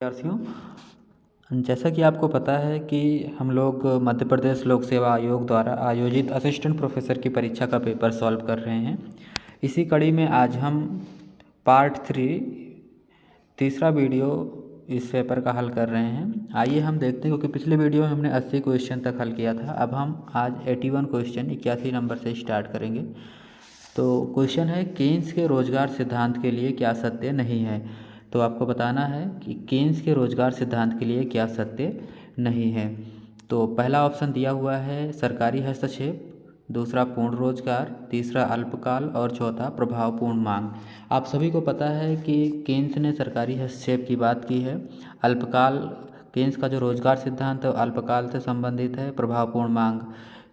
विद्यार्थियों, जैसा कि आपको पता है कि हम लोग मध्य प्रदेश लोक सेवा आयोग द्वारा आयोजित असिस्टेंट प्रोफेसर की परीक्षा का पेपर सॉल्व कर रहे हैं। इसी कड़ी में आज हम पार्ट 3 तीसरा वीडियो इस पेपर का हल कर रहे हैं। आइए हम देखते हैं, क्योंकि पिछले वीडियो में हमने 80 क्वेश्चन तक हल किया था। अब हम आज 81 क्वेश्चन 81 नंबर से स्टार्ट करेंगे। तो क्वेश्चन है, केन्स के रोजगार सिद्धांत के लिए क्या सत्य नहीं है। तो आपको बताना है कि केन्स के रोजगार सिद्धांत के लिए क्या सत्य नहीं है। तो पहला ऑप्शन दिया हुआ है सरकारी हस्तक्षेप, दूसरा पूर्ण रोजगार, तीसरा अल्पकाल और चौथा प्रभावपूर्ण मांग। आप सभी को पता है कि केन्स ने सरकारी हस्तक्षेप की बात की है। अल्पकाल, केन्स का जो रोजगार सिद्धांत है अल्पकाल से संबंधित है। प्रभावपूर्ण मांग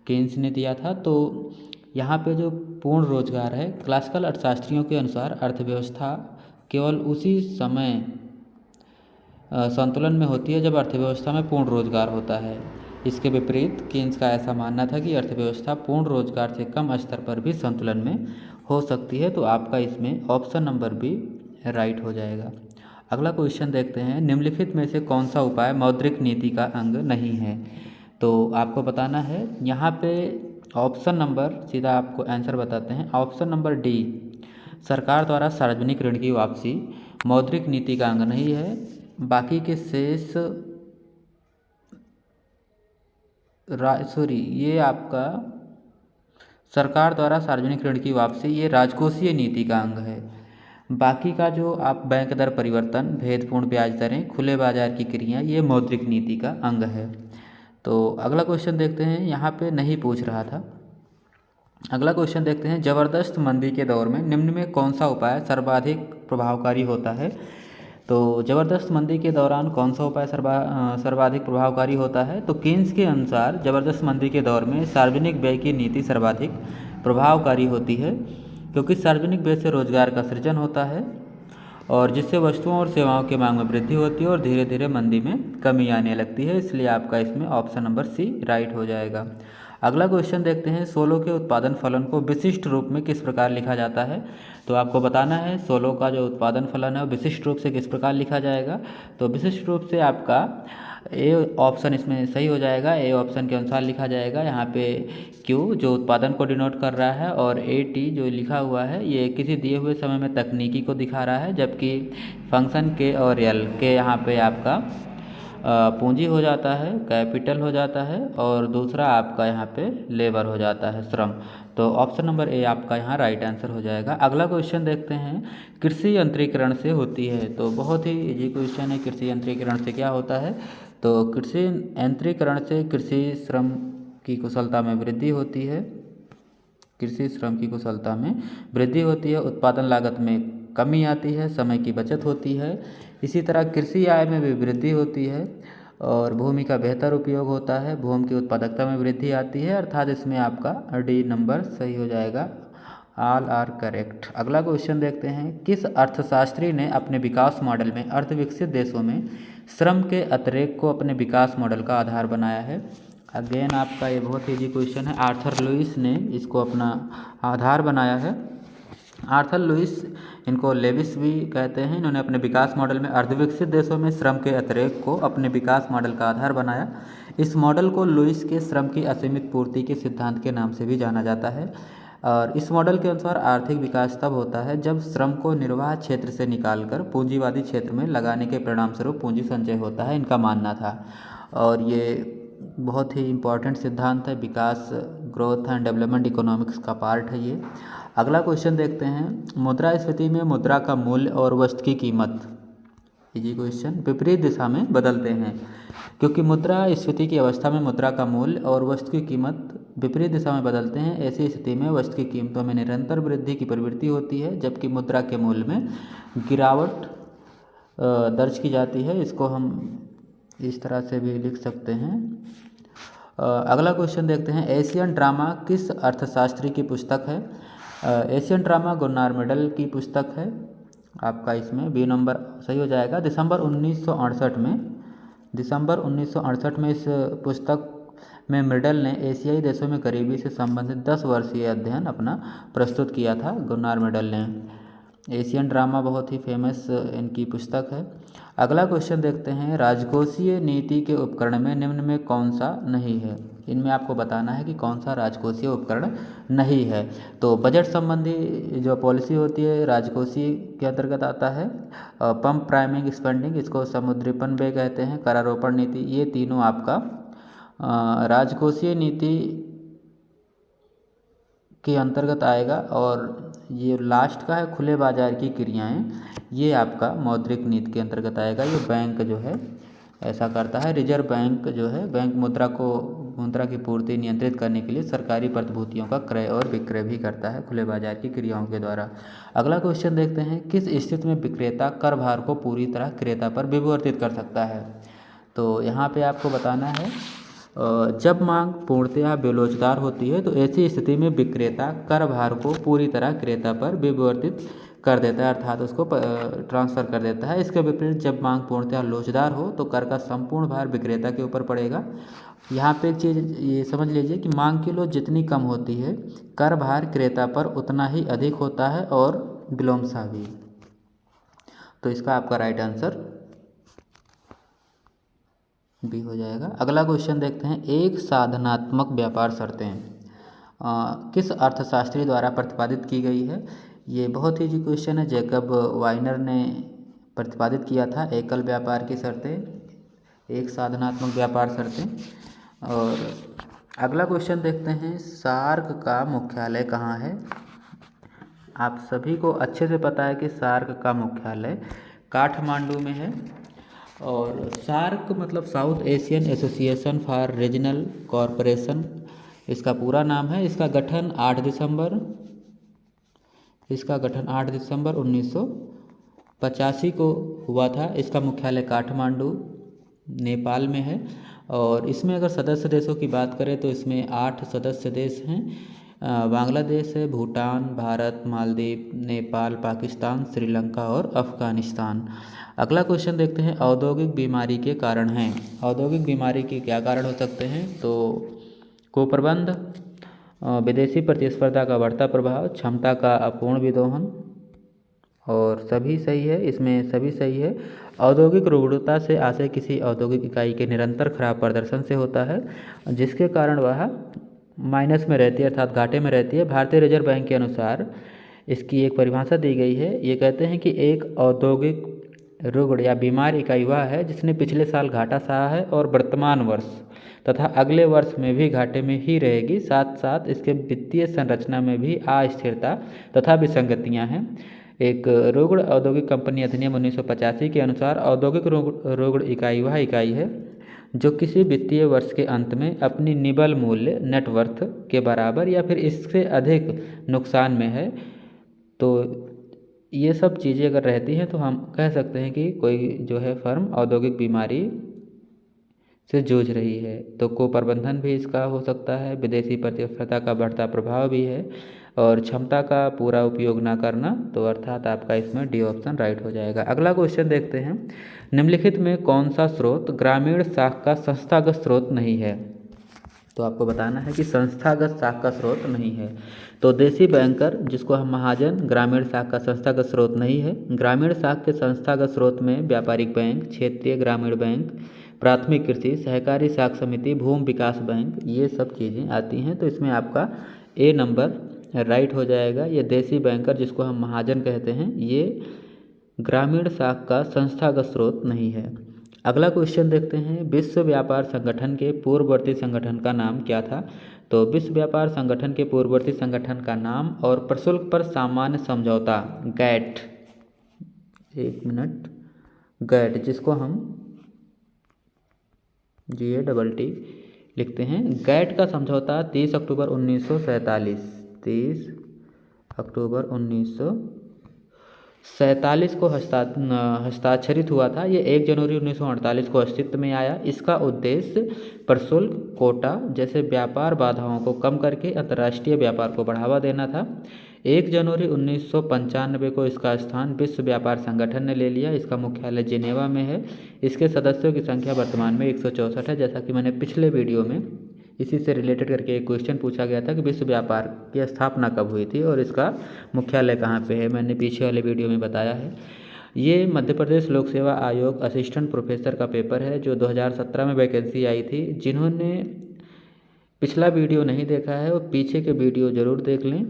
केन्स ने दिया था। तो यहाँ पे जो पूर्ण रोजगार है, क्लासिकल अर्थशास्त्रियों के अनुसार अर्थव्यवस्था केवल उसी समय संतुलन में होती है जब अर्थव्यवस्था में पूर्ण रोजगार होता है। इसके विपरीत केन्स का ऐसा मानना था कि अर्थव्यवस्था पूर्ण रोजगार से कम स्तर पर भी संतुलन में हो सकती है। तो आपका इसमें ऑप्शन नंबर बी राइट हो जाएगा। अगला क्वेश्चन देखते हैं, निम्नलिखित में से कौन सा उपाय मौद्रिक नीति का अंग नहीं है। तो आपको बताना है, यहाँ पे ऑप्शन नंबर, सीधा आपको आंसर बताते हैं, ऑप्शन नंबर डी सरकार द्वारा सार्वजनिक ऋण की वापसी मौद्रिक नीति का अंग नहीं है। बाकी के शेष ये आपका सरकार द्वारा सार्वजनिक ऋण की वापसी ये राजकोषीय नीति का अंग है। बाकी का जो आप बैंक दर परिवर्तन, भेदपूर्ण ब्याज दरें, खुले बाजार की क्रियाएं, ये मौद्रिक नीति का अंग है। तो अगला क्वेश्चन देखते हैं, यहाँ पे नहीं पूछ रहा था। अगला क्वेश्चन देखते हैं, ज़बरदस्त मंदी के दौर में निम्न में कौन सा उपाय सर्वाधिक प्रभावकारी होता है। तो ज़बरदस्त मंदी के दौरान कौन सा उपाय सर्वाधिक प्रभावकारी होता है। तो केन्स के अनुसार ज़बरदस्त मंदी के दौर में सार्वजनिक व्यय की नीति सर्वाधिक प्रभावकारी होती है, क्योंकि सार्वजनिक व्यय से रोजगार का सृजन होता है और जिससे वस्तुओं और सेवाओं की मांग में वृद्धि होती है और धीरे धीरे मंदी में कमी आने लगती है। इसलिए आपका इसमें ऑप्शन नंबर सी राइट हो जाएगा। अगला क्वेश्चन देखते हैं, सोलो के उत्पादन फलन को विशिष्ट रूप में किस प्रकार लिखा जाता है। तो आपको बताना है सोलो का जो उत्पादन फलन है वो विशिष्ट रूप से किस प्रकार लिखा जाएगा। तो विशिष्ट रूप से आपका ए ऑप्शन इसमें सही हो जाएगा। ए ऑप्शन के अनुसार लिखा जाएगा। यहाँ पे क्यू जो उत्पादन को डिनोट कर रहा है और ए टी जो लिखा हुआ है ये किसी दिए हुए समय में तकनीकी को दिखा रहा है, जबकि फंक्शन के और एल के यहाँ पे आपका पूंजी हो जाता है, कैपिटल हो जाता है और दूसरा आपका यहाँ पे लेबर हो जाता है, श्रम। तो ऑप्शन नंबर ए आपका यहाँ राइट आंसर हो जाएगा। अगला क्वेश्चन देखते हैं, कृषि यंत्रीकरण से होती है। तो बहुत ही इजी क्वेश्चन है, कृषि यंत्रीकरण से क्या होता है। तो कृषि यंत्रीकरण से कृषि श्रम की कुशलता में वृद्धि होती है। कृषि श्रम की कुशलता में वृद्धि होती है, उत्पादन लागत में कमी आती है, समय की बचत होती है। इसी तरह कृषि आय में भी वृद्धि होती है और भूमि का बेहतर उपयोग होता है, भूमि की उत्पादकता में वृद्धि आती है। अर्थात इसमें आपका डी नंबर सही हो जाएगा। All are correct. अगला क्वेश्चन देखते हैं, किस अर्थशास्त्री ने अपने विकास मॉडल में अर्धविकसित देशों में श्रम के अतिरेक को अपने विकास मॉडल का आधार बनाया है। अगेन आपका ये बहुत इजी क्वेश्चन है। आर्थर लुइस ने इसको अपना आधार बनाया है। आर्थर लुइस, इनको लेविस भी कहते हैं, इन्होंने अपने विकास मॉडल में अर्धविकसित देशों में श्रम के अतिरेक को अपने विकास मॉडल का आधार बनाया। इस मॉडल को लुइस के श्रम की असीमित पूर्ति के सिद्धांत के नाम से भी जाना जाता है। और इस मॉडल के अनुसार आर्थिक विकास तब होता है जब श्रम को निर्वाह क्षेत्र से निकालकर पूंजीवादी क्षेत्र में लगाने के परिणाम स्वरूप पूंजी संचय होता है, इनका मानना था। और ये बहुत ही इम्पॉर्टेंट सिद्धांत है, विकास, ग्रोथ एंड डेवलपमेंट इकोनॉमिक्स का पार्ट है ये। अगला क्वेश्चन देखते हैं, मुद्रास्फीति में मुद्रा का मूल्य और वस्तु की कीमत, इजी क्वेश्चन, विपरीत दिशा में बदलते हैं। क्योंकि मुद्रास्फीति की अवस्था में मुद्रा का मूल्य और वस्तु की कीमत विपरीत दिशा में बदलते हैं। ऐसी स्थिति में वस्तु की कीमतों में निरंतर वृद्धि की प्रवृत्ति होती है, जबकि मुद्रा के मूल्य में गिरावट दर्ज की जाती है। इसको हम इस तरह से भी लिख सकते हैं। अगला क्वेश्चन देखते हैं, एशियन ड्रामा किस अर्थशास्त्री की पुस्तक है। एशियन ड्रामा गुन्नार मेडल की पुस्तक है। आपका इसमें बी नंबर सही हो जाएगा। दिसंबर 1968 में इस पुस्तक में मेडल ने एशियाई देशों में गरीबी से संबंधित 10 वर्षीय अध्ययन अपना प्रस्तुत किया था, गुन्नार मेडल ने। एशियन ड्रामा बहुत ही फेमस इनकी पुस्तक है। अगला क्वेश्चन देखते हैं, राजकोषीय नीति के उपकरण में निम्न में कौन सा नहीं है। इनमें आपको बताना है कि कौन सा राजकोषीय उपकरण नहीं है। तो बजट संबंधी जो पॉलिसी होती है राजकोषीय के अंतर्गत आता है। पंप प्राइमिंग स्पेंडिंग, इसको समुद्रीपन व्यय कहते हैं। करारोपण नीति, ये तीनों आपका राजकोषीय नीति के अंतर्गत आएगा। और ये लास्ट का है खुले बाजार की क्रियाएं, ये आपका मौद्रिक नीति के अंतर्गत आएगा। ये बैंक जो है ऐसा करता है। रिजर्व बैंक जो है बैंक मुद्रा की पूर्ति नियंत्रित करने के लिए सरकारी प्रतिभूतियों का क्रय और विक्रय भी करता है खुले बाजार की क्रियाओं के द्वारा। अगला क्वेश्चन देखते हैं, किस स्थिति में विक्रेता कर भार को पूरी तरह क्रेता पर विवर्तित कर सकता है। तो यहाँ पे आपको बताना है, जब मांग पूर्णतया बेरोजगार होती है तो ऐसी स्थिति में विक्रेता कर भार को पूरी तरह क्रेता पर विवर्तित कर देता है, अर्थात उसको ट्रांसफ़र कर देता है। इसके विपरीत जब मांग पूर्णतया लोचदार हो तो कर का संपूर्ण भार विक्रेता के ऊपर पड़ेगा। यहाँ पे एक चीज़ ये समझ लीजिए कि मांग की लोच जितनी कम होती है कर भार क्रेता पर उतना ही अधिक होता है और विलोमसा भी। तो इसका आपका राइट आंसर बी हो जाएगा। अगला क्वेश्चन देखते हैं, एक साधनात्मक व्यापार शर्तें किस अर्थशास्त्री द्वारा प्रतिपादित की गई है। ये बहुत ही इजी क्वेश्चन है, जैकब वाइनर ने प्रतिपादित किया था। एकल व्यापार की शर्तें, एक साधनात्मक व्यापार शर्तें। और अगला क्वेश्चन देखते हैं, सार्क का मुख्यालय कहाँ है। आप सभी को अच्छे से पता है कि सार्क का मुख्यालय काठमांडू में है। और सार्क मतलब south Asian association for regional corporation इसका पूरा नाम है। इसका गठन 8 दिसंबर 1985 को हुआ था। इसका मुख्यालय काठमांडू नेपाल में है। और इसमें अगर सदस्य देशों की बात करें तो इसमें 8 सदस्य देश हैं। बांग्लादेश है, भूटान, भारत, मालदीव, नेपाल, पाकिस्तान, श्रीलंका और अफ़गानिस्तान। अगला क्वेश्चन देखते हैं, औद्योगिक बीमारी के कारण हैं। औद्योगिक बीमारी के क्या कारण हो सकते हैं। तो कुप्रबंध, विदेशी प्रतिस्पर्धा का बढ़ता प्रभाव, क्षमता का अपूर्ण विदोहन, और सभी सही है, इसमें सभी सही है। औद्योगिक रुग्णता से आशय किसी औद्योगिक इकाई के निरंतर खराब प्रदर्शन से होता है जिसके कारण वह माइनस में रहती है, अर्थात घाटे में रहती है। भारतीय रिजर्व बैंक के अनुसार इसकी एक परिभाषा दी गई है। ये कहते हैं कि एक औद्योगिक रुग्ण या बीमार इकाई वह है जिसने पिछले साल घाटा सहा है और वर्तमान वर्ष तथा अगले वर्ष में भी घाटे में ही रहेगी। साथ साथ इसके वित्तीय संरचना में भी अस्थिरता तथा विसंगतियां हैं। एक रुग्ण औद्योगिक कंपनी अधिनियम 1985 के अनुसार औद्योगिक रुग्ण इकाई वह इकाई है जो किसी वित्तीय वर्ष के अंत में अपनी निबल मूल्य नेटवर्थ के बराबर या फिर इससे अधिक नुकसान में है। तो ये सब चीज़ें अगर रहती हैं तो हम कह सकते हैं कि कोई जो है फर्म औद्योगिक बीमारी से जूझ रही है। तो कुप्रबंधन भी इसका हो सकता है, विदेशी प्रतिस्पर्धा का बढ़ता प्रभाव भी है, और क्षमता का पूरा उपयोग ना करना। तो अर्थात आपका इसमें डी ऑप्शन राइट हो जाएगा। अगला क्वेश्चन देखते हैं, निम्नलिखित में कौन सा स्रोत ग्रामीण साख का संस्थागत स्रोत नहीं है। तो आपको बताना है कि संस्थागत साख का स्रोत नहीं है। तो देसी बैंकर जिसको हम महाजन, ग्रामीण साख का संस्थागत स्रोत नहीं है। ग्रामीण साख के संस्थागत स्रोत में व्यापारिक बैंक, क्षेत्रीय ग्रामीण बैंक, प्राथमिक कृषि, सहकारी साख समिति, भूमि विकास बैंक, ये सब चीज़ें आती हैं। तो इसमें आपका ए नंबर राइट हो जाएगा। ये देसी बैंकर जिसको हम महाजन कहते हैं ये ग्रामीण साख का संस्थागत स्रोत नहीं है। अगला क्वेश्चन देखते हैं, विश्व व्यापार संगठन के पूर्ववर्ती संगठन का नाम क्या था। तो विश्व व्यापार संगठन के पूर्ववर्ती संगठन का नाम और प्रशुल्क पर सामान्य समझौता गैट, गैट जिसको हम GATT लिखते हैं। गैट का समझौता 30 अक्टूबर 1947 को हस्ताक्षरित हुआ था। ये 1 जनवरी 1948 को अस्तित्व में आया। इसका उद्देश्य प्रशुल्क, कोटा जैसे व्यापार बाधाओं को कम करके अंतर्राष्ट्रीय व्यापार को बढ़ावा देना था। 1 जनवरी 1995 को इसका स्थान विश्व व्यापार संगठन ने ले लिया। इसका मुख्यालय जिनेवा में है। इसके सदस्यों की संख्या वर्तमान में 164 है, जैसा कि मैंने पिछले वीडियो में इसी से रिलेटेड करके एक क्वेश्चन पूछा गया था कि विश्व व्यापार की स्थापना कब हुई थी और इसका मुख्यालय कहाँ पे है। मैंने पीछे वाले वीडियो में बताया है। ये मध्य प्रदेश लोक सेवा आयोग असिस्टेंट प्रोफेसर का पेपर है जो 2017 में वैकेंसी आई थी। जिन्होंने पिछला वीडियो नहीं देखा है वो पीछे के वीडियो ज़रूर देख लें,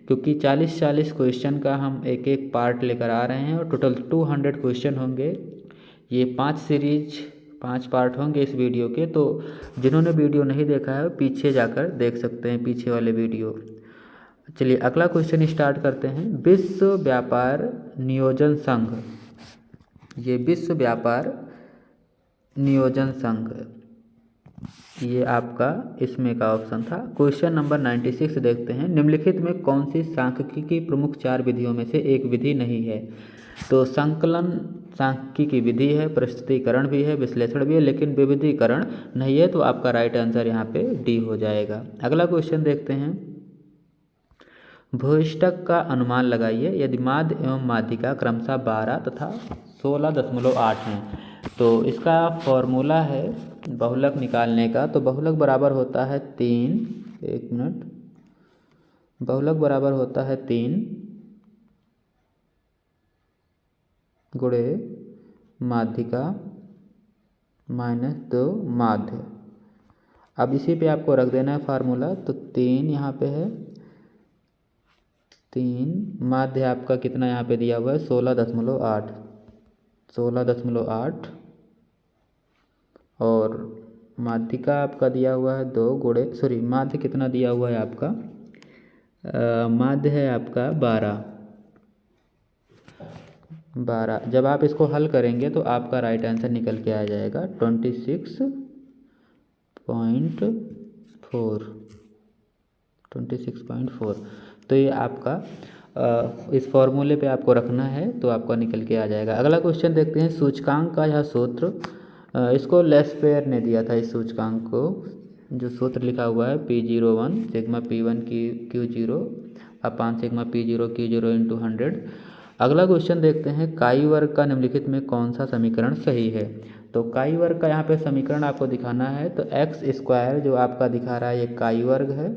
क्योंकि 40 क्वेश्चन का हम एक एक पार्ट लेकर आ रहे हैं और टोटल 200 क्वेश्चन होंगे। ये 5 पार्ट होंगे इस वीडियो के। तो जिन्होंने वीडियो नहीं देखा है वो पीछे जाकर देख सकते हैं, पीछे वाले वीडियो। चलिए अगला क्वेश्चन स्टार्ट करते हैं। विश्व व्यापार नियोजन संघ, ये विश्व व्यापार नियोजन संघ, ये आपका इसमें का ऑप्शन था। क्वेश्चन नंबर 96 देखते हैं। निम्नलिखित में कौन सी सांख्यिकी की प्रमुख 4 विधियों में से एक विधि नहीं है। तो संकलन सांख्यिकी की विधि है, प्रस्तुतीकरण भी है, विश्लेषण भी है, लेकिन विविधीकरण नहीं है। तो आपका राइट आंसर यहाँ पे डी हो जाएगा। अगला क्वेश्चन देखते हैं। भूयिष्ठक का अनुमान लगाइए यदि माध्य एवं माध्यिका क्रमशः 12 तथा 16.8 हैं। तो इसका फॉर्मूला है बहुलक निकालने का। तो बहुलक बराबर होता है 3, एक मिनट, बहुलक बराबर होता है 3 गुणे माध्यिका -2 माध्य। अब इसी पे आपको रख देना है फार्मूला। तो 3 यहाँ पे है, 3 माध्य आपका कितना यहाँ पे दिया हुआ है 16.8, 16.8 और माध्यिका आपका दिया हुआ है 2 गुणे, सॉरी माध्य कितना दिया हुआ है आपका, माध्य है आपका 12। जब आप इसको हल करेंगे तो आपका राइट आंसर निकल के आ जाएगा 26.4। तो ये आपका इस फॉर्मूले पे आपको रखना है तो आपका निकल के आ जाएगा। अगला क्वेश्चन देखते हैं। सूचकांक का यह सूत्र, इसको लेस्पेयर ने दिया था। इस सूचकांक को जो सूत्र लिखा हुआ है P01 सिग्मा P1 Q0 अपान सिग्मा P0 Q0 इंटू 100। अगला क्वेश्चन देखते हैं। काई वर्ग का निम्नलिखित में कौन सा समीकरण सही है। तो काई वर्ग का यहाँ पे समीकरण आपको दिखाना है। तो एक्स स्क्वायर जो आपका दिखा रहा है ये काई वर्ग है,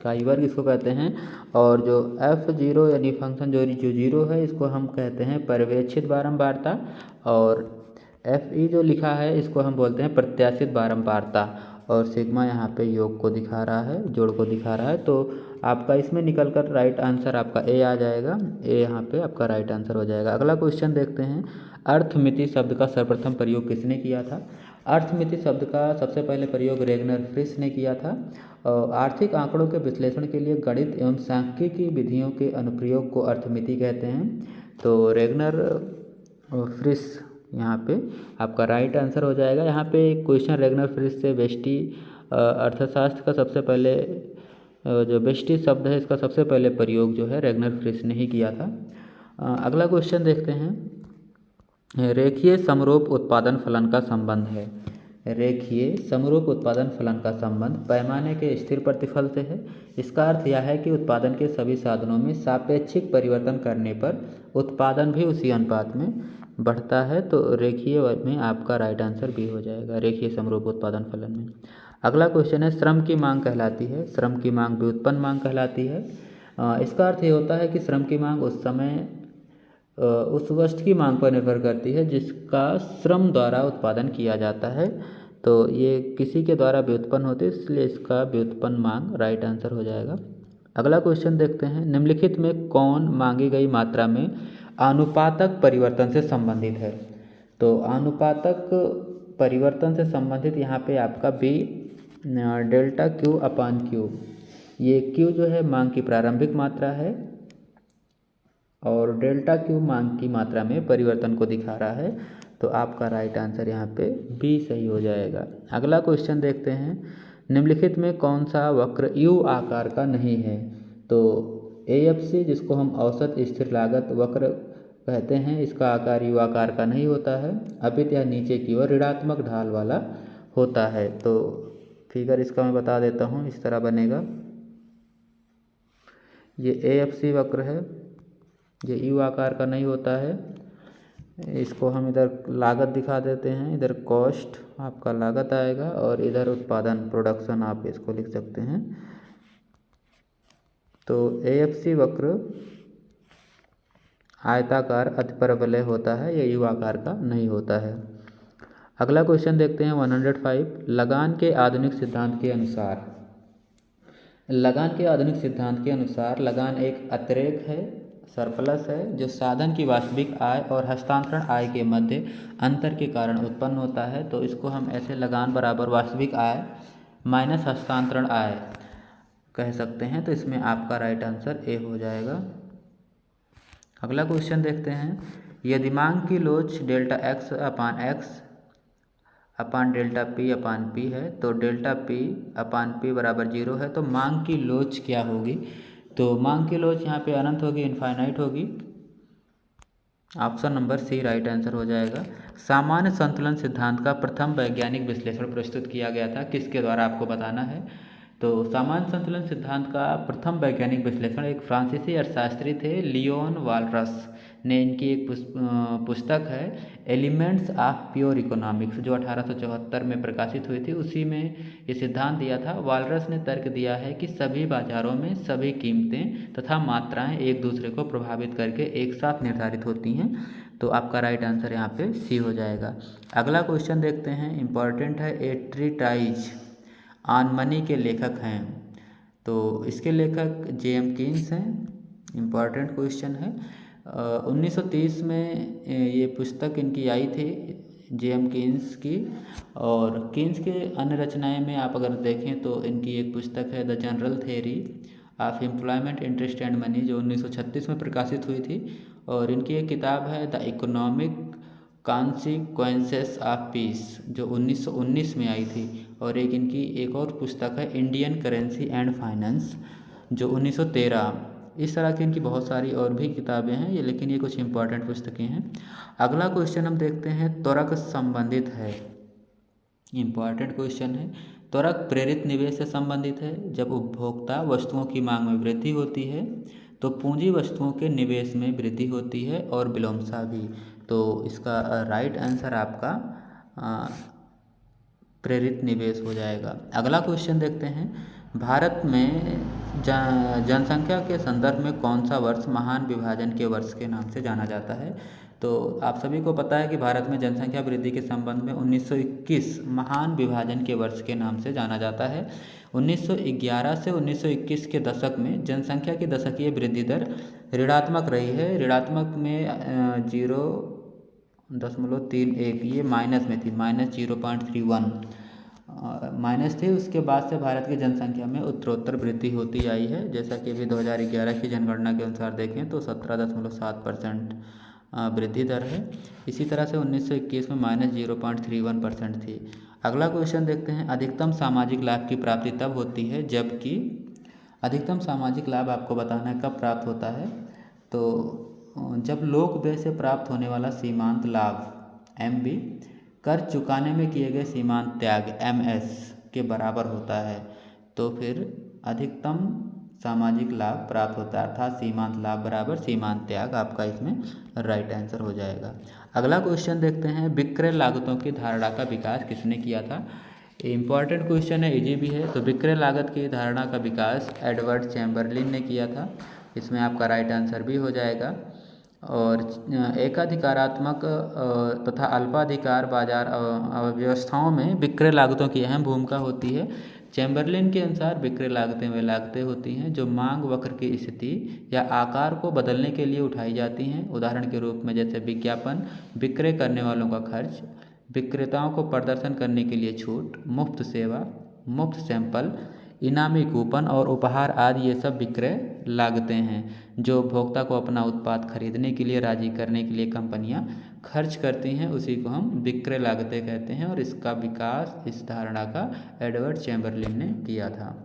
काई वर्ग इसको कहते हैं। और जो f0 यानी फंक्शन जो 0 है इसको हम कहते हैं पर्यवेक्षित बारंबारता, और fe जो लिखा है इसको हम बोलते हैं प्रत्याशित बारंबारता। और सिग्मा यहाँ पे योग को दिखा रहा है, जोड़ को दिखा रहा है। तो आपका इसमें निकल कर राइट आंसर आपका ए आ जाएगा। ए यहाँ पे आपका राइट आंसर हो जाएगा। अगला क्वेश्चन देखते हैं। अर्थमिति शब्द का सर्वप्रथम प्रयोग किसने किया था। अर्थमिति शब्द का सबसे पहले प्रयोग रेगनर फ्रिश ने किया था। आर्थिक आंकड़ों के विश्लेषण के लिए गणित एवं सांख्यिकी विधियों के अनुप्रयोग को अर्थमिति कहते हैं। तो रेगनर फ्रिश यहाँ पे आपका राइट आंसर हो जाएगा। यहाँ पे क्वेश्चन रेगनर फ्रिश से व्यष्टि अर्थशास्त्र का सबसे पहले जो व्यष्टि शब्द है इसका सबसे पहले प्रयोग जो है रेगनर फ्रिश ने ही किया था। अगला क्वेश्चन देखते हैं। रेखीय समरूप उत्पादन फलन का संबंध है। रेखीय समरूप उत्पादन फलन का संबंध पैमाने के स्थिर प्रतिफल से है। इसका अर्थ यह है कि उत्पादन के सभी साधनों में सापेक्षिक परिवर्तन करने पर उत्पादन भी उसी अनुपात में बढ़ता है। तो रेखीय में आपका राइट आंसर भी हो जाएगा, रेखीय समरूप उत्पादन फलन में। अगला क्वेश्चन है। श्रम की मांग कहलाती है, श्रम की मांग व्युत्पन्न मांग कहलाती है। इसका अर्थ ये होता है कि श्रम की मांग उस समय उस वस्तु की मांग पर निर्भर करती है जिसका श्रम द्वारा उत्पादन किया जाता है। तो ये किसी के द्वारा व्युत्पन्न होती है, इसलिए इसका व्युत्पन्न मांग राइट आंसर हो जाएगा। अगला क्वेश्चन देखते हैं। निम्नलिखित में कौन मांगी गई मात्रा में आनुपातक परिवर्तन से संबंधित है। तो आनुपातक परिवर्तन से संबंधित यहाँ पे आपका B delta Q upon Q. ये क्यू जो है मांग की प्रारंभिक मात्रा है और डेल्टा क्यू मांग की मात्रा में परिवर्तन को दिखा रहा है। तो आपका राइट आंसर यहाँ पे बी सही हो जाएगा। अगला क्वेश्चन देखते हैं। निम्नलिखित में कौन सा वक्र यू आकार का नहीं है। तो AFC जिसको हम औसत स्थिर लागत वक्र कहते हैं, इसका आकार यू आकार का नहीं होता है, अपितु यह नीचे की ओर ऋणात्मक ढाल वाला होता है। तो फिगर इसका मैं बता देता हूँ, इस तरह बनेगा। ये AFC वक्र है, ये यू आकार का नहीं होता है। इसको हम इधर लागत दिखा देते हैं, इधर कॉस्ट आपका लागत आएगा और इधर उत्पादन प्रोडक्शन आप इसको लिख सकते हैं। तो AFC वक्र आयताकार अतिपरवलय होता है, ये यू आकार का नहीं होता है। अगला क्वेश्चन देखते हैं 105। लगान के आधुनिक सिद्धांत के अनुसार, लगान के आधुनिक सिद्धांत के अनुसार लगान एक अतिरेक है, सरप्लस है, जो साधन की वास्तविक आय और हस्तांतरण आय के मध्य अंतर के कारण उत्पन्न होता है। तो इसको हम ऐसे लगान बराबर वास्तविक आय माइनस हस्तांतरण आय कह सकते हैं। तो इसमें आपका राइट आंसर ए हो जाएगा। अगला क्वेश्चन देखते हैं। यदि मांग की लोच delta x upon x upon delta p upon p है, तो डेल्टा पी अपान पी बराबर 0 है, तो मांग की लोच क्या होगी? तो मांग की लोच यहाँ पे अनंत होगी, इनफाइनाइट होगी। Option number C right answer हो जाएगा। सामान्य संतुलन सिद्धांत का प्रथम वैज्ञानिक विश्लेषण प्रस्तुत किया गया था, किसके द्वारा आपको बताना है। तो सामान्य संतुलन सिद्धांत का प्रथम वैज्ञानिक विश्लेषण एक फ्रांसीसी अर्थशास्त्री थे, लियोन वालरस ने। इनकी एक पुस्तक है एलिमेंट्स ऑफ प्योर इकोनॉमिक्स, जो 1874 में प्रकाशित हुई थी। उसी में ये सिद्धांत दिया था। वालरस ने तर्क दिया है कि सभी बाजारों में सभी कीमतें तथा मात्राएं एक दूसरे को प्रभावित करके एक साथ निर्धारित होती हैं। तो आपका राइट आंसर यहाँ पे सी हो जाएगा। अगला क्वेश्चन देखते हैं, इम्पॉर्टेंट है। ए ट्रीटाइज ऑन मनी के लेखक हैं, तो इसके लेखक जेएम कीन्स हैं। इम्पॉर्टेंट क्वेश्चन है। 1930 में ये पुस्तक इनकी आई थी, जेएम कीन्स की। और कीन्स के अन्य रचनाएं में आप अगर देखें तो इनकी एक पुस्तक है the general theory of employment, interest and money, जो 1936 में प्रकाशित हुई थी। और इनकी एक किताब है the economic consequences of peace, जो 1919 में आई थी। और इनकी एक और पुस्तक है इंडियन करेंसी एंड फाइनेंस, जो 1913। इस तरह की इनकी बहुत सारी और भी किताबें हैं ये, लेकिन ये कुछ इंपॉर्टेंट पुस्तकें हैं। अगला क्वेश्चन हम देखते हैं, त्वरक संबंधित है। इम्पॉर्टेंट क्वेश्चन है। त्वरक प्रेरित निवेश से संबंधित है। जब उपभोक्ता वस्तुओं की मांग में वृद्धि होती है तो पूंजी वस्तुओं के निवेश में वृद्धि होती है और विलोमसा भी। तो इसका राइट आंसर आपका प्रेरित निवेश हो जाएगा। अगला क्वेश्चन देखते हैं। भारत में जनसंख्या के संदर्भ में कौन सा वर्ष महान विभाजन के वर्ष के नाम से जाना जाता है? तो आप सभी को पता है कि भारत में जनसंख्या वृद्धि के संबंध में 1921 महान विभाजन के वर्ष के नाम से जाना जाता है। 1911 से 1921 के दशक में जनसंख्या की दशकीय वृद्धि दर ऋणात्मक रही है। ऋणात्मक में 0.31, ये माइनस में थी, -0.31 माइनस थी। उसके बाद से भारत की जनसंख्या में उत्तरोत्तर वृद्धि होती आई है। जैसा कि अभी 2011 की जनगणना के अनुसार देखें तो 17.7% वृद्धि दर है। इसी तरह से 1921 में -0.31% थी। अगला क्वेश्चन देखते हैं। अधिकतम सामाजिक लाभ की प्राप्ति तब होती है जबकि, अधिकतम सामाजिक लाभ आपको बताना है कब प्राप्त होता है। तो जब लोक व्यय से प्राप्त होने वाला सीमांत लाभ MB कर चुकाने में किए गए सीमांत त्याग MS के बराबर होता है, तो फिर अधिकतम सामाजिक लाभ प्राप्त होता है, अर्थात सीमांत लाभ बराबर सीमांत त्याग आपका इसमें राइट आंसर हो जाएगा। अगला क्वेश्चन देखते हैं। विक्रय लागतों की धारणा का विकास किसने किया था? इम्पॉर्टेंट क्वेश्चन है, इजी भी है। तो विक्रय लागत की धारणा का विकास एडवर्ड चैम्बरलिन ने किया था। इसमें आपका राइट आंसर भी हो जाएगा। और एकाधिकारात्मक तथा अल्पाधिकार बाजार व्यवस्थाओं में विक्रय लागतों की अहम भूमिका होती है। चैम्बरलिन के अनुसार विक्रय लागतें वे लागतें होती हैं जो मांग वक्र की स्थिति या आकार को बदलने के लिए उठाई जाती हैं। उदाहरण के रूप में जैसे विज्ञापन, विक्रय करने वालों का खर्च, विक्रेताओं को प्रदर्शन करने के लिए छूट, मुफ्त सेवा, मुफ्त सैंपल, इनामी कूपन और उपहार आदि, ये सब विक्रय लागतें हैं जो उपभोक्ता को अपना उत्पाद खरीदने के लिए राजी करने के लिए कंपनियां खर्च करती हैं। उसी को हम विक्रय लागतें कहते हैं। और इसका विकास, इस धारणा का, एडवर्ड चैम्बरलिन ने किया था।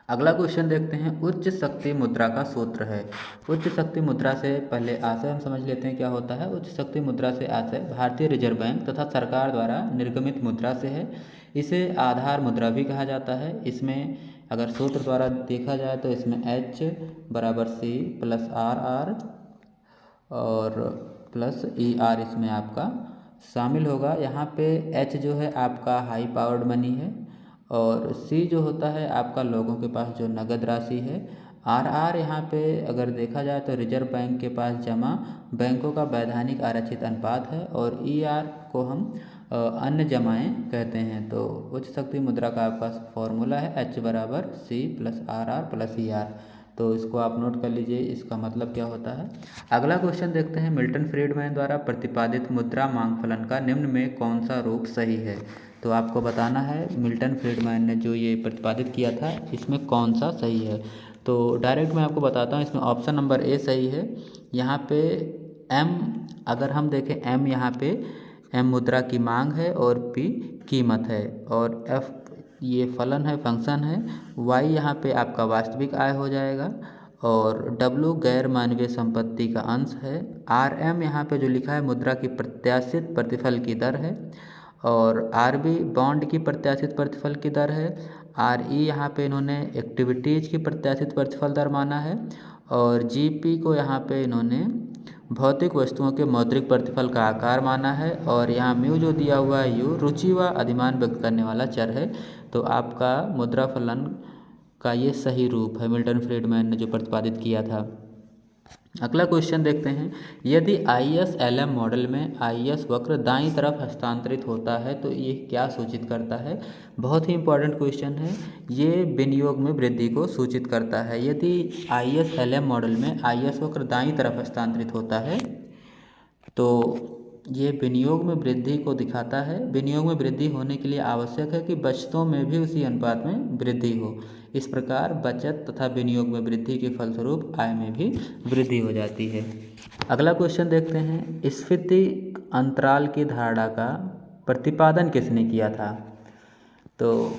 अगला क्वेश्चन देखते हैं। उच्च शक्ति मुद्रा का सूत्र है। उच्च शक्ति मुद्रा से पहले आशय हम समझ लेते हैं क्या होता है। उच्च शक्ति मुद्रा से आशय भारतीय रिजर्व बैंक तथा सरकार द्वारा निर्गमित मुद्रा से है। इसे आधार मुद्रा भी कहा जाता है। इसमें अगर सूत्र द्वारा देखा जाए तो इसमें H = C + RR और प्लस ई आर इसमें आपका शामिल होगा। यहाँ पे एच जो है आपका हाई पावर्ड मनी है और सी जो होता है आपका लोगों के पास जो नगद राशि है। आर यहाँ पे अगर देखा जाए तो रिजर्व बैंक के पास जमा बैंकों का वैधानिक आरक्षित अनुपात है और ई आर को हम अन्य जमाएँ कहते हैं। तो उच्च शक्ति मुद्रा का आपका फॉर्मूला है एच बराबर C plus R plus E R. तो इसको आप नोट कर लीजिए, इसका मतलब क्या होता है। अगला क्वेश्चन देखते हैं, मिल्टन फ्रीडमैन द्वारा प्रतिपादित मुद्रा मांग फलन का निम्न में कौन सा रूप सही है। तो आपको बताना है मिल्टन फ्रीडमैन ने जो ये प्रतिपादित किया था इसमें कौन सा सही है। तो डायरेक्ट मैं आपको बताता हूँ, इसमें ऑप्शन नंबर ए सही है। यहाँ पे एम अगर हम देखें, एम यहाँ पे एम मुद्रा की मांग है और पी कीमत है और एफ ये फलन है, फंक्शन है। वाई यहाँ पे आपका वास्तविक आय हो जाएगा और डब्ल्यू गैर मानवीय संपत्ति का अंश है। आर एम यहाँ पे जो लिखा है मुद्रा की प्रत्याशित प्रतिफल की दर है और आर बी बॉन्ड की प्रत्याशित प्रतिफल की दर है। आर ई यहाँ पे इन्होंने एक्टिविटीज़ की प्रत्याशित प्रतिफल दर माना है और जी पी को यहाँ पे इन्होंने भौतिक वस्तुओं के मौद्रिक प्रतिफल का आकार माना है और यहाँ म्यू जो दिया हुआ है यू रुचि व अधिमान व्यक्त करने वाला चर है। तो आपका मुद्रा फलन का ये सही रूप है मिल्टन फ्रीडमैन ने जो प्रतिपादित किया था। अगला क्वेश्चन देखते हैं, यदि ISLM मॉडल में IS वक्र दाईं तरफ हस्तांतरित होता है तो ये क्या सूचित करता है। बहुत ही इंपॉर्टेंट क्वेश्चन है, ये विनियोग में वृद्धि को सूचित करता है। यदि ISLM मॉडल में IS वक्र दाईं तरफ हस्तांतरित होता है तो ये विनियोग में वृद्धि को दिखाता है। विनियोग में वृद्धि होने के लिए आवश्यक है कि बचतों में भी उसी अनुपात में वृद्धि हो। इस प्रकार बचत तथा विनियोग में वृद्धि के फलस्वरूप आय में भी वृद्धि हो जाती है। अगला क्वेश्चन देखते हैं, स्फीति अंतराल की धारणा का प्रतिपादन किसने किया था। तो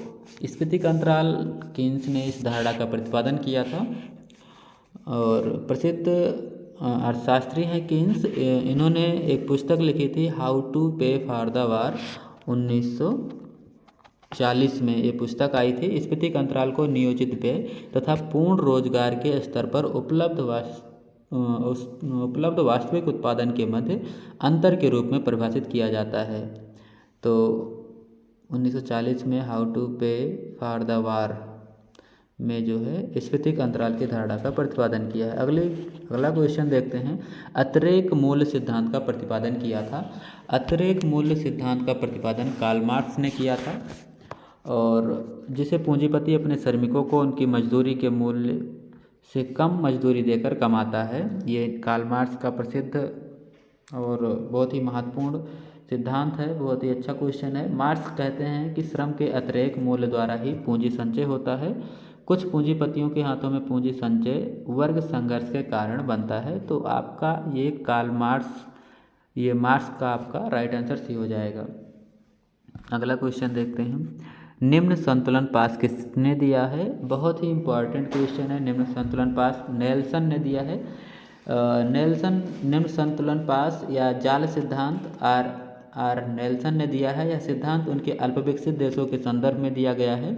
स्फीति अंतराल कीन्स ने इस धारणा का प्रतिपादन किया था और प्रसिद्ध अर्थशास्त्री हैं कीन्स। इन्होंने एक पुस्तक लिखी थी हाउ टू पे फॉर द वार, 1940 में ये पुस्तक आई थी। स्फीति अंतराल को नियोजित व्यय तथा पूर्ण रोजगार के स्तर पर उपलब्ध वास्तविक उत्पादन के मध्य अंतर के रूप में परिभाषित किया जाता है। तो 1940 में हाउ टू पे फॉर द वार में जो है स्फीति अंतराल की धारणा का प्रतिपादन किया है। अगला क्वेश्चन देखते हैं, अतिरेक मूल्य सिद्धांत का प्रतिपादन किया था। अतिरेक मूल्य सिद्धांत का प्रतिपादन कार्ल मार्क्स ने किया था और जिसे पूंजीपति अपने श्रमिकों को उनकी मजदूरी के मूल्य से कम मजदूरी देकर कमाता है। ये कार्ल मार्क्स का प्रसिद्ध और बहुत ही महत्वपूर्ण सिद्धांत है, बहुत ही अच्छा क्वेश्चन है। मार्क्स कहते हैं कि श्रम के अतिरेक मूल्य द्वारा ही पूंजी संचय होता है। कुछ पूंजीपतियों के हाथों में पूंजी संचय वर्ग संघर्ष के कारण बनता है। तो आपका ये कार्ल मार्क्स, ये मार्क्स का आपका राइट आंसर सी हो जाएगा। अगला क्वेश्चन देखते हैं, निम्न संतुलन पास किसने दिया है। बहुत ही इंपॉर्टेंट क्वेश्चन है। निम्न संतुलन पास नेल्सन ने दिया है। नेल्सन निम्न संतुलन पास या जाल सिद्धांत आर नेल्सन ने दिया है। यह सिद्धांत उनके अल्पविकसित देशों के संदर्भ में दिया गया है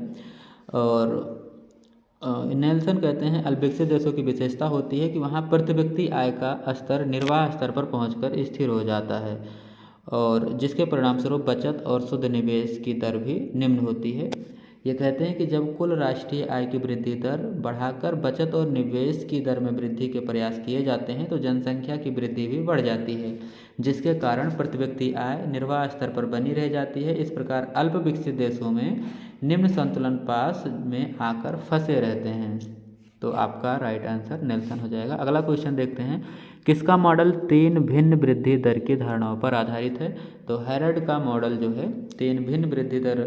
और नेल्सन कहते हैं अल्पविकसित देशों की विशेषता होती है कि वहाँ प्रति व्यक्ति आय का स्तर निर्वाह स्तर पर पहुंचकर स्थिर हो जाता है और जिसके परिणामस्वरूप बचत और शुद्ध निवेश की दर भी निम्न होती है। ये कहते हैं कि जब कुल राष्ट्रीय आय की वृद्धि दर बढ़ाकर बचत और निवेश की दर में वृद्धि के प्रयास किए जाते हैं तो जनसंख्या की वृद्धि भी बढ़ जाती है, जिसके कारण प्रति व्यक्ति आय निर्वाह स्तर पर बनी रह जाती है। इस प्रकार अल्प विकसित देशों में निम्न संतुलन पास में आकर फंसे रहते हैं। तो आपका राइट आंसर नेल्सन हो जाएगा। अगला क्वेश्चन देखते हैं, किसका मॉडल 3 भिन्न वृद्धि दर की धारणाओं पर आधारित है। तो हेरल्ड का मॉडल जो है 3 भिन्न वृद्धि दर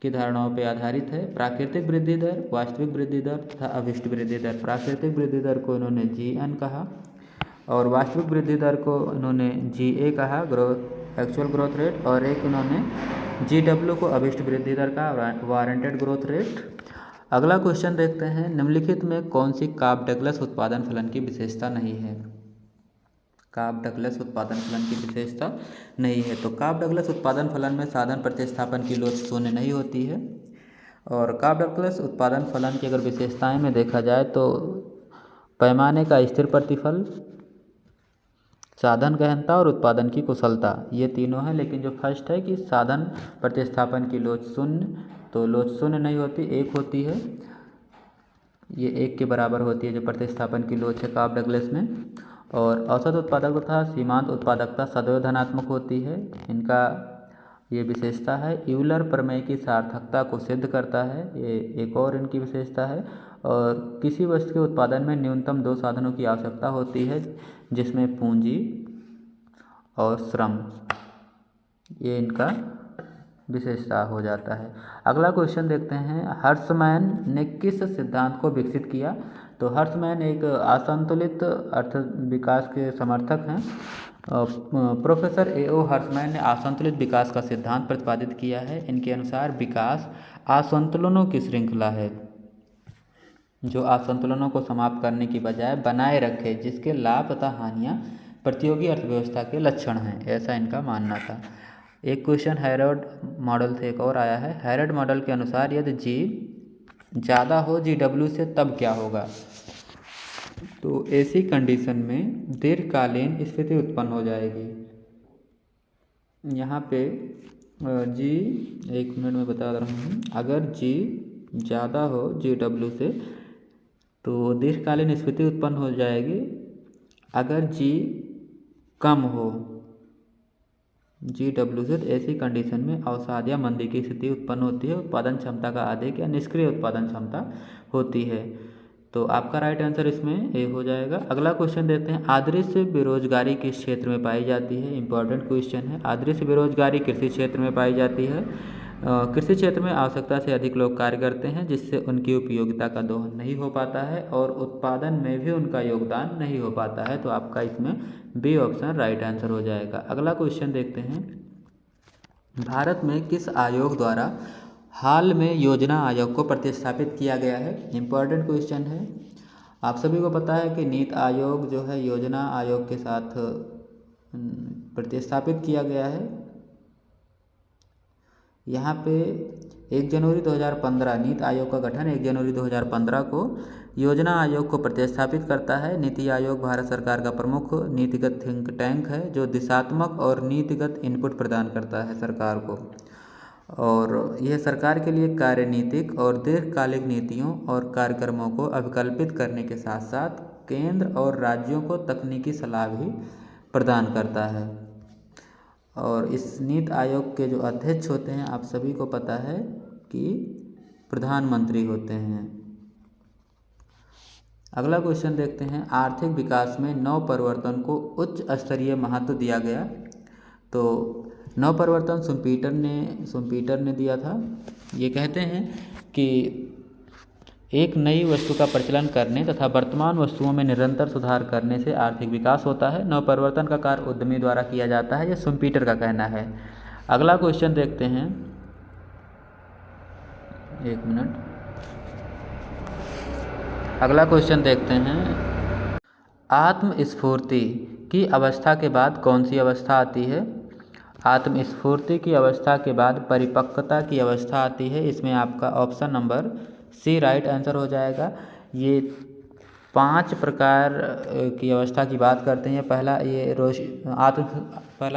की धारणाओं पर आधारित है। प्राकृतिक वृद्धि दर, वास्तविक वृद्धि दर तथा अभिष्ट वृद्धि दर। प्राकृतिक वृद्धि दर को इन्होंने GN कहा और वास्तविक वृद्धि दर को इन्होंने GA कहा, एक्चुअल ग्रोथ रेट, और एक इन्होंने GW को अभिष्ट वृद्धि दर का, वारंटेड ग्रोथ रेट। अगला क्वेश्चन देखते हैं, निम्नलिखित में कौन सी काब डगलस उत्पादन फलन की विशेषता नहीं है। काब डगलस उत्पादन फलन की विशेषता नहीं है। तो काब डगलस उत्पादन फलन में साधन प्रतिस्थापन की लोच शून्य नहीं होती है और काब डगलस उत्पादन फलन की अगर विशेषताएं में देखा जाए तो पैमाने का स्थिर प्रतिफल, साधन गहनता और उत्पादन की कुशलता, ये तीनों हैं। लेकिन जो फर्स्ट है कि साधन प्रतिस्थापन की लोच शून्य, तो लोच शून्य नहीं होती, 1 होती है, ये 1 के बराबर होती है जो प्रतिस्थापन की लोच है कॉफ डगलस में। और औसत उत्पादकता तथा सीमांत उत्पादकता सदैव धनात्मक होती है, इनका ये विशेषता है। यूलर प्रमेय की सार्थकता को सिद्ध करता है, ये एक और इनकी विशेषता है। और किसी वस्तु के उत्पादन में न्यूनतम 2 साधनों की आवश्यकता होती है, जिसमें पूंजी और श्रम, ये इनका विशेषता हो जाता है। अगला क्वेश्चन देखते हैं, हर्ट्जमैन ने किस सिद्धांत को विकसित किया? तो हर्ट्जमैन एक असंतुलित अर्थ विकास के समर्थक हैं। Professor A.O. हर्ट्जमैन ने असंतुलित विकास का सिद्धांत प्रतिपादित किया है। इनके अनुसार विकास असंतुलनों की श्रृंखला है, जो असंतुलनों को समाप्त करने की बजाय बनाए रखे, जिसके लाभ तथा हानियाँ प्रतियोगी अर्थव्यवस्था के लक्षण हैं, ऐसा इनका मानना था। एक क्वेश्चन हैरोड मॉडल से एक और आया है। हैरोड मॉडल के अनुसार यदि G ज़्यादा हो GW से तब क्या होगा? तो ऐसी कंडीशन में दीर्घकालीन स्थिति उत्पन्न हो जाएगी। यहाँ पे G, 1 मिनट में बता रहा हूँ, अगर G ज़्यादा हो GW से तो दीर्घकालीन स्थिति उत्पन्न हो जाएगी। अगर G कम हो GW से, तो ऐसी कंडीशन में अवसाद या मंदी की स्थिति उत्पन्न होती है, उत्पादन क्षमता का अधिक या निष्क्रिय उत्पादन क्षमता होती है। तो आपका राइट आंसर इसमें ए हो जाएगा। अगला क्वेश्चन देते हैं, अदृश्य बेरोजगारी किस क्षेत्र में पाई जाती है? इंपॉर्टेंट क्वेश्चन है। अदृश्य बेरोजगारी कृषि क्षेत्र में पाई जाती है। कृषि क्षेत्र में आवश्यकता से अधिक लोग कार्य करते हैं, जिससे उनकी उपयोगिता का दोहन नहीं हो पाता है और उत्पादन में भी उनका योगदान नहीं हो पाता है। तो आपका इसमें बी ऑप्शन राइट आंसर हो जाएगा। अगला क्वेश्चन देखते हैं, भारत में किस आयोग द्वारा हाल में योजना आयोग को प्रतिस्थापित किया गया है? इम्पॉर्टेंट क्वेश्चन है। आप सभी को पता है कि नीति आयोग जो है योजना आयोग के साथ प्रतिस्थापित किया गया है। यहाँ पे 1 जनवरी 2015 नीति आयोग का गठन 1 जनवरी 2015 को योजना आयोग को प्रतिस्थापित करता है। नीति आयोग भारत सरकार का प्रमुख नीतिगत थिंक टैंक है, जो दिशात्मक और नीतिगत इनपुट प्रदान करता है सरकार को, और यह सरकार के लिए कार्यनीतिक और दीर्घकालिक नीतियों और कार्यक्रमों को अभिकल्पित करने के साथ साथ केंद्र और राज्यों को तकनीकी सलाह भी प्रदान करता है। और इस नीति आयोग के जो अध्यक्ष होते हैं, आप सभी को पता है कि प्रधानमंत्री होते हैं। अगला क्वेश्चन देखते हैं, आर्थिक विकास में नवप्रवर्तन को उच्च स्तरीय महत्व दिया गया। तो नवप्रवर्तन शुम्पीटर ने दिया था। ये कहते हैं कि एक नई वस्तु का प्रचलन करने तथा वर्तमान वस्तुओं में निरंतर सुधार करने से आर्थिक विकास होता है। नवप्रवर्तन का कार्य उद्यमी द्वारा किया जाता है, यह शुम्पीटर का कहना है। अगला क्वेश्चन देखते हैं, 1 मिनट। अगला क्वेश्चन देखते हैं, आत्मस्फूर्ति की अवस्था के बाद कौन सी अवस्था आती है? आत्मस्फूर्ति की अवस्था के बाद परिपक्वता की अवस्था आती है। इसमें आपका option number C right answer हो जाएगा। ये 5 प्रकार की अवस्था की बात करते हैं। पहला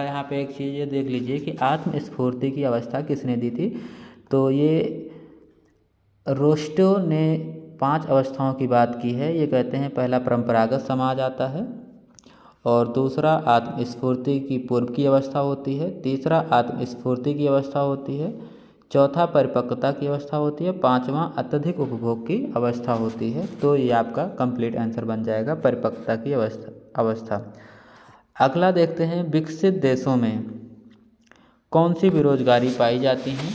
यहाँ पे एक चीज़ ये देख लीजिए कि आत्मस्फूर्ति की अवस्था किसने दी थी? तो ये रोस्टो ने 5 अवस्थाओं की बात की है। ये कहते हैं, पहला परंपरागत समाज आता है, और दूसरा आत्मस्फूर्ति की पूर्व की अवस्था होती है, तीसरा आत्मस्फूर्ति की अवस्था होती है, चौथा परिपक्वता की अवस्था होती है, 5वां अत्यधिक उपभोग की अवस्था होती है। तो ये आपका कंप्लीट आंसर बन जाएगा, परिपक्वता की अवस्था। अगला देखते हैं, विकसित देशों में कौन सी बेरोजगारी पाई जाती है?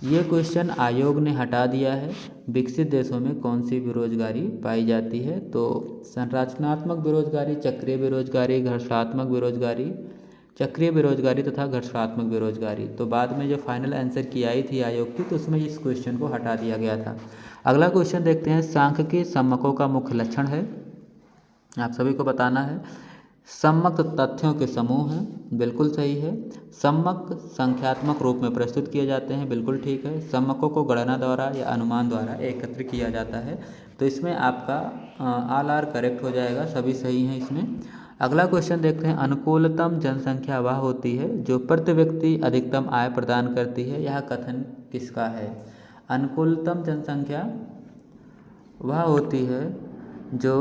ये क्वेश्चन आयोग ने हटा दिया है। विकसित देशों में कौन सी बेरोजगारी पाई जाती है? तो संरचनात्मक बेरोजगारी, चक्रीय बेरोजगारी, घर्षणात्मक बेरोजगारी, चक्रीय बेरोजगारी तथा घर्षणात्मक बेरोजगारी। तो बाद में जो फाइनल आंसर की आई थी आयोग की, तो उसमें इस क्वेश्चन को हटा दिया गया था। अगला क्वेश्चन देखते हैं, सांख्यिकी सम्मकों का मुख्य लक्षण है। आप सभी को बताना है, सम्मक तथ्यों के समूह हैं, बिल्कुल सही है। सम्मक संख्यात्मक रूप में प्रस्तुत किए जाते हैं, बिल्कुल ठीक है। सम्मकों को गणना द्वारा या अनुमान द्वारा एकत्र किया जाता है। तो इसमें आपका ऑल आर करेक्ट हो जाएगा, सभी सही हैं इसमें। अगला क्वेश्चन देखते हैं, अनुकूलतम जनसंख्या वह होती है जो प्रति व्यक्ति अधिकतम आय प्रदान करती है। यह कथन किसका है? अनुकूलतम जनसंख्या वह होती है जो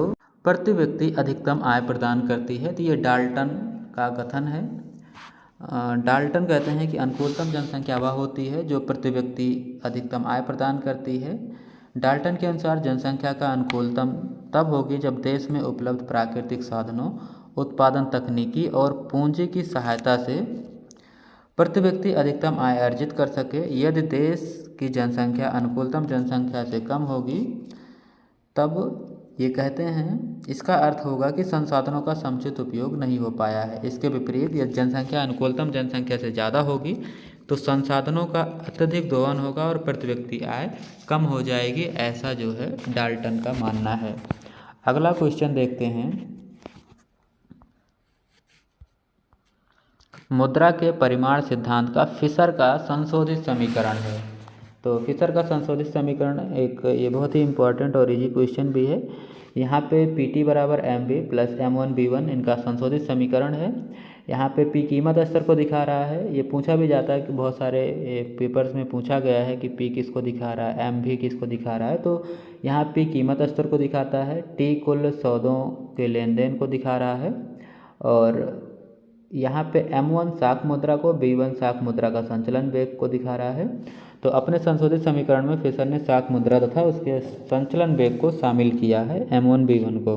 प्रति व्यक्ति अधिकतम आय प्रदान करती है। तो ये डाल्टन का कथन है। डाल्टन कहते हैं कि अनुकूलतम जनसंख्या वह होती है जो प्रति व्यक्ति अधिकतम आय प्रदान करती है। डाल्टन के अनुसार जनसंख्या का अनुकूलतम तब होगी जब देश में उपलब्ध प्राकृतिक साधनों, उत्पादन तकनीकी और पूंजी की सहायता से प्रति व्यक्ति अधिकतम आय अर्जित कर सके। यदि देश की जनसंख्या अनुकूलतम जनसंख्या से कम होगी तब ये कहते हैं, इसका अर्थ होगा कि संसाधनों का समुचित उपयोग नहीं हो पाया है। इसके विपरीत यदि जनसंख्या अनुकूलतम जनसंख्या से ज़्यादा होगी तो संसाधनों का अत्यधिक दोहन होगा और प्रति व्यक्ति आय कम हो जाएगी। ऐसा जो है डाल्टन का मानना है। अगला क्वेश्चन देखते हैं, मुद्रा के परिमाण सिद्धांत का फिशर का संशोधित समीकरण है। तो फिशर का संशोधित समीकरण ये बहुत ही इम्पोर्टेंट और इजी क्वेश्चन भी है। यहाँ पे PT बराबर MB प्लस M1B1 इनका संशोधित समीकरण है। यहाँ पे P कीमत स्तर को दिखा रहा है। ये पूछा भी जाता है कि बहुत सारे पेपर्स में पूछा गया है कि P किसको दिखा रहा है, MB किसको दिखा रहा है। तो यहाँ P कीमत स्तर को दिखाता है, T कुल सौदों के लेन देन को दिखा रहा है और यहाँ पे M1 शाख मुद्रा को, B1 शाख मुद्रा का संचलन वेग को दिखा रहा है। तो अपने संशोधित समीकरण में फिशर ने शाख मुद्रा तथा उसके संचलन वेग को शामिल किया है, M1 B1 को।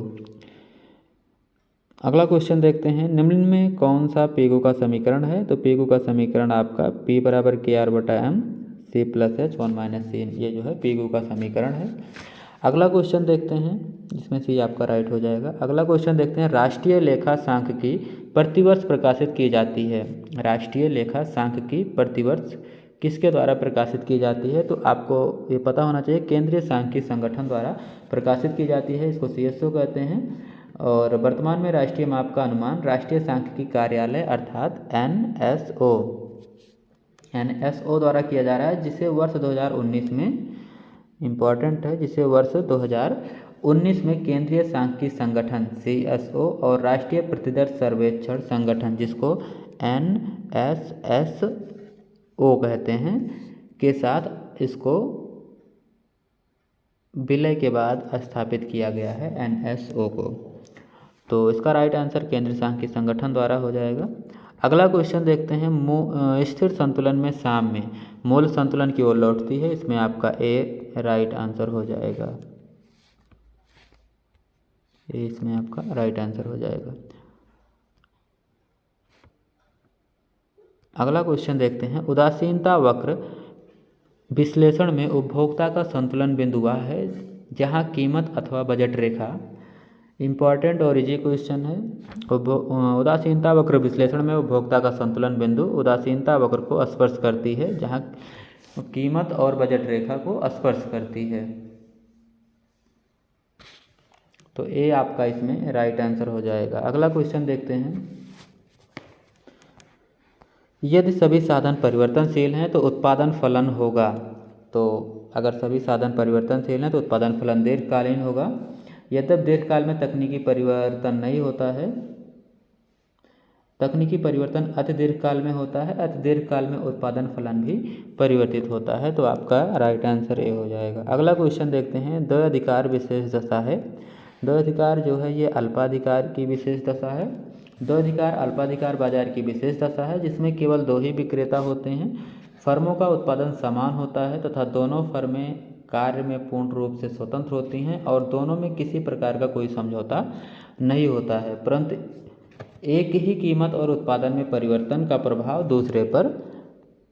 अगला क्वेश्चन देखते हैं, निम्न में कौन सा पेगो का समीकरण है? तो पेगो का समीकरण आपका P बराबर KR/M C plus H 1 minus C, ये जो है पेगो का समीकरण है। अगला क्वेश्चन देखते हैं, जिसमें से आपका राइट हो जाएगा। अगला क्वेश्चन देखते हैं, राष्ट्रीय लेखा सांख्यिकी प्रतिवर्ष प्रकाशित की जाती है। राष्ट्रीय लेखा सांख्यिकी प्रतिवर्ष किसके द्वारा प्रकाशित की जाती है? तो आपको ये पता होना चाहिए, केंद्रीय सांख्यिकी संगठन द्वारा प्रकाशित की जाती है। इसको CSO कहते हैं। और वर्तमान में राष्ट्रीय माप का अनुमान राष्ट्रीय सांख्यिकी कार्यालय अर्थात NSO द्वारा किया जा रहा है, जिसे वर्ष 2019 में, इम्पॉर्टेंट है, जिसे वर्ष 2019 में केंद्रीय सांख्यिकी संगठन CSO और राष्ट्रीय प्रतिदर्श सर्वेक्षण संगठन, जिसको NSSO कहते हैं, के साथ इसको विलय के बाद स्थापित किया गया है, NSO को। तो इसका राइट आंसर केंद्रीय सांख्यिकी संगठन द्वारा हो जाएगा। अगला क्वेश्चन देखते हैं, स्थिर संतुलन में साम्य मूल संतुलन की ओर लौटती है। इसमें आपका A राइट आंसर हो जाएगा। इसमें आपका राइट आंसर हो जाएगा। अगला क्वेश्चन देखते हैं, उदासीनता वक्र विश्लेषण में उपभोक्ता का संतुलन बिंदु वह है जहां कीमत अथवा बजट रेखा, इम्पॉर्टेंट और इजी क्वेश्चन है। उदासीनता वक्र विश्लेषण में उपभोक्ता का संतुलन बिंदु उदासीनता वक्र को स्पर्श करती है, जहां कीमत और बजट रेखा को स्पर्श करती है। तो A आपका इसमें राइट आंसर हो जाएगा। अगला क्वेश्चन देखते हैं, यदि सभी साधन परिवर्तनशील हैं तो उत्पादन फलन होगा। तो अगर सभी साधन परिवर्तनशील हैं तो उत्पादन फलन दीर्घकालीन होगा। यद्यपि दीर्घकाल में तकनीकी परिवर्तन नहीं होता है, तकनीकी परिवर्तन अति दीर्घकाल में होता है, अति दीर्घकाल में उत्पादन फलन भी परिवर्तित होता है। तो आपका राइट आंसर A हो जाएगा। अगला क्वेश्चन देखते हैं, द्वैधिकार विशेष दशा है। द्वैधिकार जो है ये अल्पाधिकार की विशेष दशा है। द्वैधिकार अल्पाधिकार बाजार की विशेष दशा है, जिसमें केवल 2 ही विक्रेता होते हैं। फर्मों का उत्पादन समान होता है तथा दोनों फर्में कार्य में पूर्ण रूप से स्वतंत्र होती हैं और दोनों में किसी प्रकार का कोई समझौता नहीं होता है, परंतु एक ही कीमत और उत्पादन में परिवर्तन का प्रभाव दूसरे पर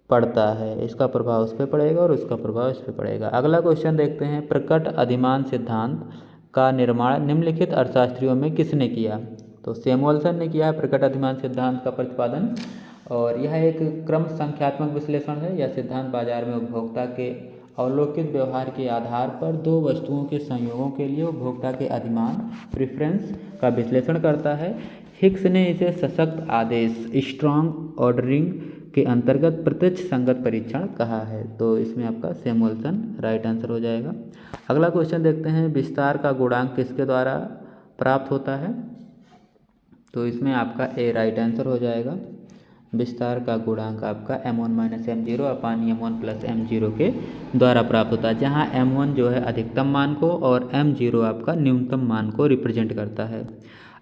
पड़ता है। इसका प्रभाव उस पर पड़ेगा और उसका प्रभाव इस पर पड़ेगा। अगला क्वेश्चन देखते हैं, प्रकट अधिमान सिद्धांत का निर्माण निम्नलिखित अर्थशास्त्रियों में किसने किया? तो सैमुअल्सन ने किया है प्रकट अधिमान सिद्धांत का प्रतिपादन। और यह एक क्रम संख्यात्मक विश्लेषण है। यह सिद्धांत बाजार में उपभोक्ता के अवलोकित व्यवहार के आधार पर 2 वस्तुओं के संयोगों के लिए उपभोक्ता के अधिमान प्रेफरेंस का विश्लेषण करता है। हिक्स ने इसे सशक्त आदेश स्ट्रॉन्ग ऑर्डरिंग के अंतर्गत प्रत्यक्ष संगत परीक्षण कहा है। तो इसमें आपका सैमुअल्सन राइट आंसर हो जाएगा। अगला क्वेश्चन देखते हैं, विस्तार का गुणांक किसके द्वारा प्राप्त होता है? तो इसमें आपका ए राइट आंसर हो जाएगा। विस्तार का गुणांक आपका m1 - m0 अपान m1 + m0 के द्वारा प्राप्त होता है, जहाँ m1 जो है अधिकतम मान को और m0 आपका न्यूनतम मान को रिप्रेजेंट करता है।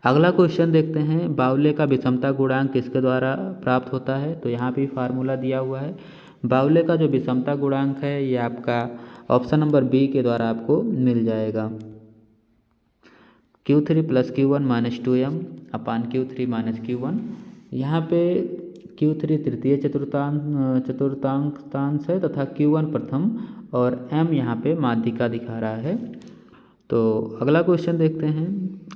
अगला क्वेश्चन देखते हैं, बाउले का विषमता गुणांक किसके द्वारा प्राप्त होता है। तो यहाँ भी फार्मूला दिया हुआ है। बाउले का जो विषमता गुणांक है ये आपका ऑप्शन नंबर बी के द्वारा आपको मिल जाएगा। Q3 + Q1 - 2m अपान Q3 - Q1। यहाँ पे Q3 तृतीय चतुर्थांश है तथा Q1 प्रथम और m यहाँ पे माध्यिका दिखा रहा है। तो अगला क्वेश्चन देखते हैं,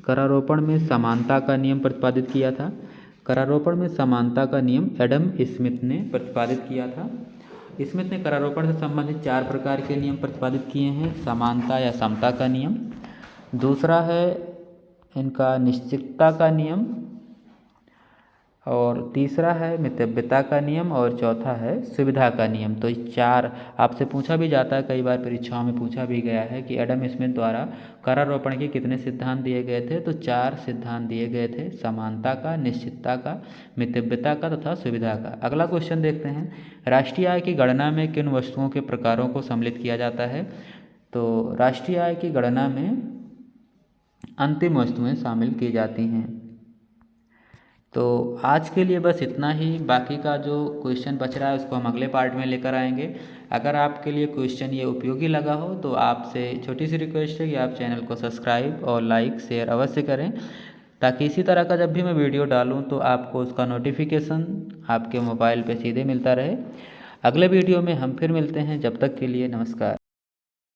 करारोपण में समानता का नियम प्रतिपादित किया था। करारोपण में समानता का नियम एडम स्मिथ ने प्रतिपादित किया था। स्मिथ ने करारोपण से संबंधित 4 प्रकार के नियम प्रतिपादित किए हैं। समानता या समता का नियम, दूसरा है इनका निश्चितता का नियम, और तीसरा है मितव्ययता का नियम, और चौथा है सुविधा का नियम। तो इस 4 आपसे पूछा भी जाता है, कई बार परीक्षाओं में पूछा भी गया है कि एडम स्मिथ द्वारा करारोपण के कितने सिद्धांत दिए गए थे। तो 4 सिद्धांत दिए गए थे, समानता का, निश्चितता का, मितव्ययता का तथा सुविधा का। अगला क्वेश्चन देखते हैं, राष्ट्रीय आय की गणना में किन वस्तुओं के प्रकारों को सम्मिलित किया जाता है। तो राष्ट्रीय आय की गणना में अंतिम वस्तुएं शामिल की जाती हैं। तो आज के लिए बस इतना ही। बाकी का जो क्वेश्चन बच रहा है उसको हम अगले पार्ट में लेकर आएंगे। अगर आपके लिए क्वेश्चन ये उपयोगी लगा हो तो आपसे छोटी सी रिक्वेस्ट है कि आप चैनल को सब्सक्राइब और लाइक शेयर अवश्य करें, ताकि इसी तरह का जब भी मैं वीडियो डालूं तो आपको उसका नोटिफिकेशन आपके मोबाइल पे सीधे मिलता रहे। अगले वीडियो में हम फिर मिलते हैं, जब तक के लिए नमस्कार।